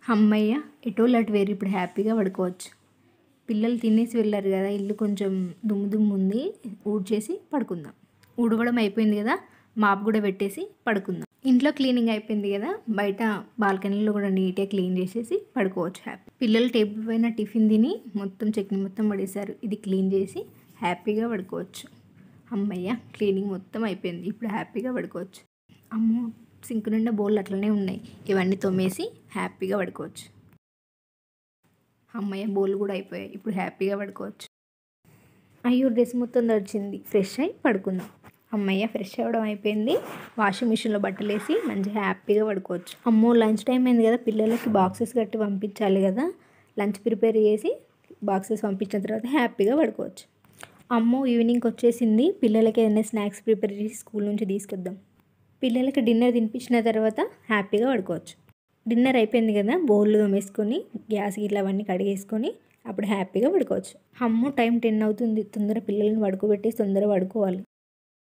హమ్మయ్య! ఎటోళ్ళు అటు వేరు. ఇప్పుడు హ్యాపీగా పడుకోవచ్చు. పిల్లలు తినేసి వెళ్ళారు కదా, ఇల్లు కొంచెం దుమ్ము దుమ్ము ఉంది, ఊడ్చేసి పడుకుందాం. ఊడవడం అయిపోయింది కదా, మాప్ కూడా పెట్టేసి పడుకుందాం. ఇంట్లో క్లీనింగ్ అయిపోయింది కదా, బయట బాల్కనీలో కూడా నీట్గా క్లీన్ చేసేసి పడుకోవచ్చు హ్యాపీ. పిల్లలు టేబుల్ పైన టిఫిన్ తిని మొత్తం చట్నీ మొత్తం పడేశారు. ఇది క్లీన్ చేసి హ్యాపీగా పడుకోవచ్చు. అమ్మయ్య! క్లీనింగ్ మొత్తం అయిపోయింది. ఇప్పుడు హ్యాపీగా పడుకోవచ్చు. అమ్మో, సింక్ నిండా బోళ్ళు అట్లనే ఉన్నాయి. ఇవన్నీ తోమేసి హ్యాపీగా పడుకోవచ్చు. అమ్మయ్య, బోళ్ళు కూడా అయిపోయాయి. ఇప్పుడు హ్యాపీగా పడుకోవచ్చు. అయ్యో, డ్రెస్ మొత్తం తడిచింది. ఫ్రెష్ అయ్యి పడుకుందాం. అమ్మయ్య, ఫ్రెష్ అవ్వడం అయిపోయింది. వాషింగ్ మిషన్లో బట్టలు వేసి మంచిగా హ్యాపీగా పడుకోవచ్చు. అమ్మో, లంచ్ టైం అయింది కదా, పిల్లలకి బాక్సెస్ కట్టి పంపించాలి కదా. లంచ్ ప్రిపేర్ చేసి బాక్సెస్ పంపించిన తర్వాత హ్యాపీగా పడుకోవచ్చు. అమ్మో, ఈవినింగ్కి వచ్చేసింది. పిల్లలకి ఏదైనా స్నాక్స్ ప్రిపేర్ చేసి స్కూల్ నుంచి తీసుకొద్దాం. పిల్లలకి డిన్నర్ తినిపించిన తర్వాత హ్యాపీగా పడుకోవచ్చు. డిన్నర్ అయిపోయింది కదా, బౌల్లో తోమేసుకొని గ్యాస్ గిట్ల అవన్నీ కడిగేసుకొని అప్పుడు హ్యాపీగా పడుకోవచ్చు. అమ్మో, టైం 10 అవుతుంది. తొందర పిల్లల్ని పడుకోబెట్టేసి తొందరగా పడుకోవాలి.